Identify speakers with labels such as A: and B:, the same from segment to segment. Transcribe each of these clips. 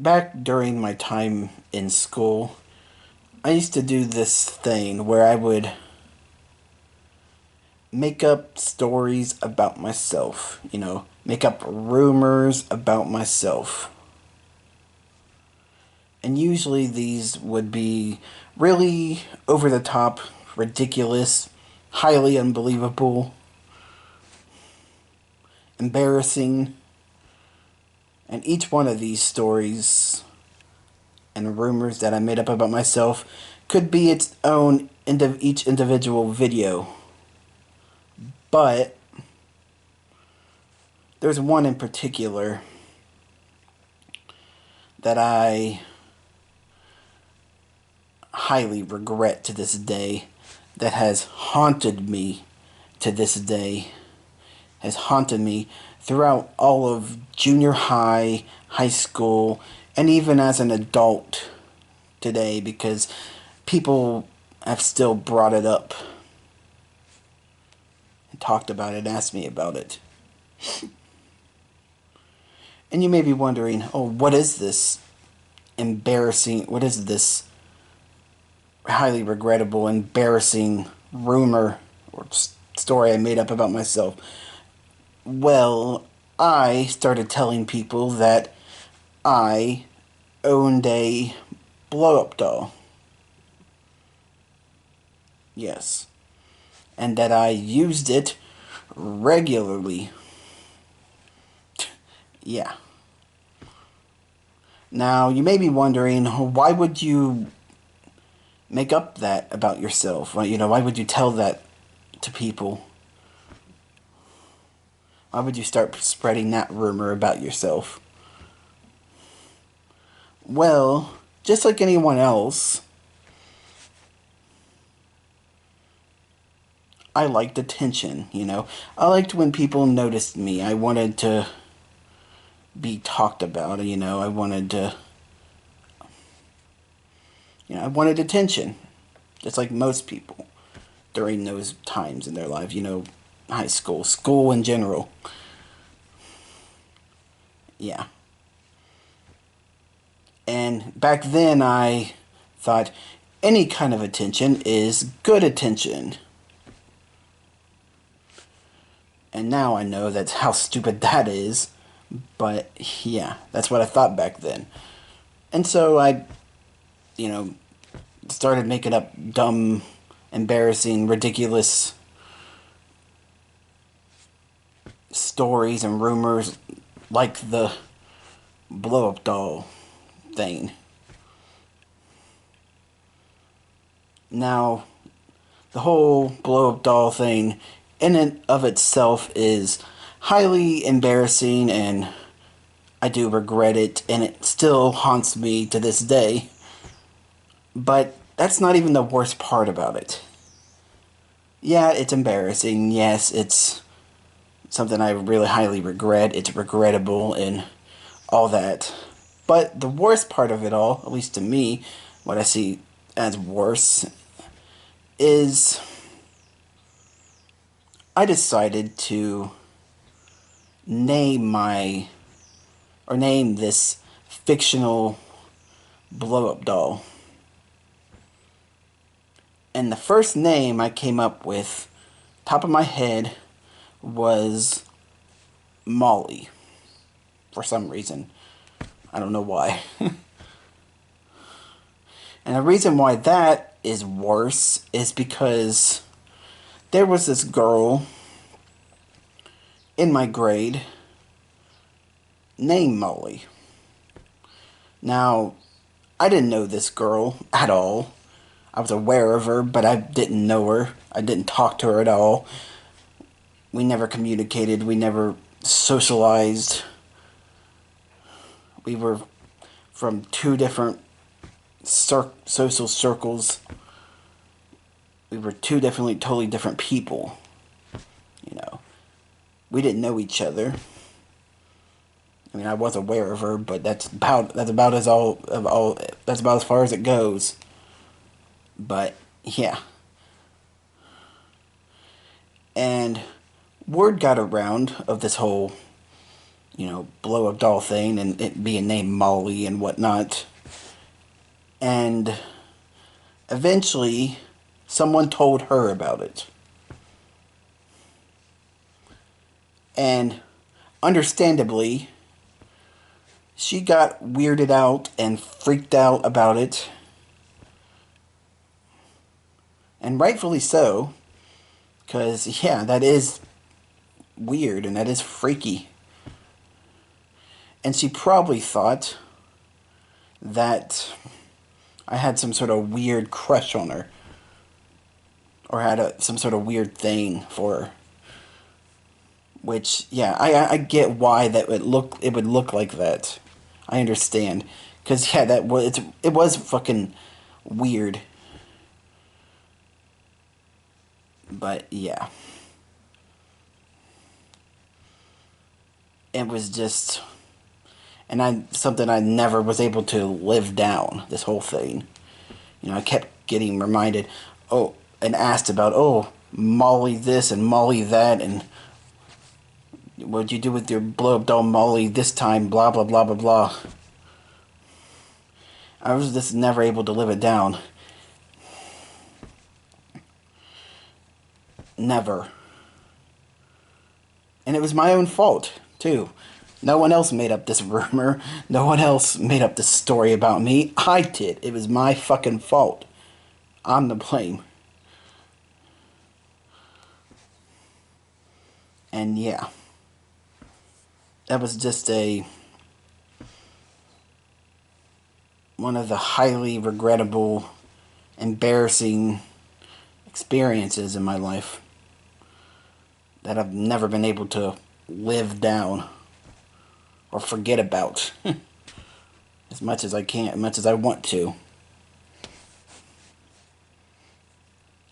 A: Back during my time in school, I used to do this thing where I would make up stories about myself, make up rumors about myself. And usually these would be really over the top, ridiculous, highly unbelievable, embarrassing, and each one of these stories and rumors that I made up about myself could be its own each individual video. But there's one in particular that I highly regret to this day, that has haunted me to this day, has haunted me throughout all of junior high, high school, and even as an adult today, because people have still brought it up and talked about it and asked me about it. And you may be wondering, oh, what is this what is this highly regrettable, embarrassing rumor or story I made up about myself? Well, I started telling people that I owned a blow-up doll. Yes. And that I used it regularly. Yeah. Now, you may be wondering, why would you make up that about yourself? Why would you tell that to people? Why would you start spreading that rumor about yourself? Well, just like anyone else, I liked attention. I liked when people noticed me. I wanted to be talked about. I wanted attention, just like most people during those times in their life, high school in general. Yeah. And back then I thought any kind of attention is good attention. And now I know that's how stupid that is. But yeah, that's what I thought back then. And so I, you know, started making up dumb, embarrassing, ridiculous stories and rumors like the blow up doll thing. Now, the whole blow up doll thing in and of itself is highly embarrassing, and I do regret it, and it still haunts me to this day. But that's not even the worst part about it. Yeah, it's embarrassing. Yes, it's something I really highly regret. It's regrettable and all that. But the worst part of it all, at least to me, what I see as worse, is I decided to name my, or name this fictional blow-up doll. And the first name I came up with, top of my head, was Molly. For some reason. I don't know why. And the reason why that is worse is because there was this girl in my grade named Molly. Now, I didn't know this girl at all. I was aware of her, but I didn't know her. I didn't talk to her at all. We never communicated. We never socialized. We were from two different social circles. We were two totally different people. We didn't know each other. I mean, I was aware of her, but that's about that's about as far as it goes. But yeah, and word got around of this whole blow up doll thing and it being named Molly and whatnot. And eventually, someone told her about it. And understandably, she got weirded out and freaked out about it. And rightfully so, because, yeah, that is weird and that is freaky. And she probably thought that I had some sort of weird crush on her. Or had some sort of weird thing for her. Which, yeah, I get why it would look like that. I understand. Because, yeah, it was fucking weird. But, yeah. It was just... something I never was able to live down, this whole thing. I kept getting reminded, and asked about, Molly this and Molly that, and what'd you do with your blow-up doll Molly this time, blah, blah, blah, blah, blah. I was just never able to live it down. Never. And it was my own fault, too. No one else made up this rumor. No one else made up this story about me. I did. It was my fucking fault. I'm to blame. And yeah. That was just one of the highly regrettable, embarrassing experiences in my life that I've never been able to live down or forget about as much as I can, as much as I want to.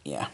A: Yeah.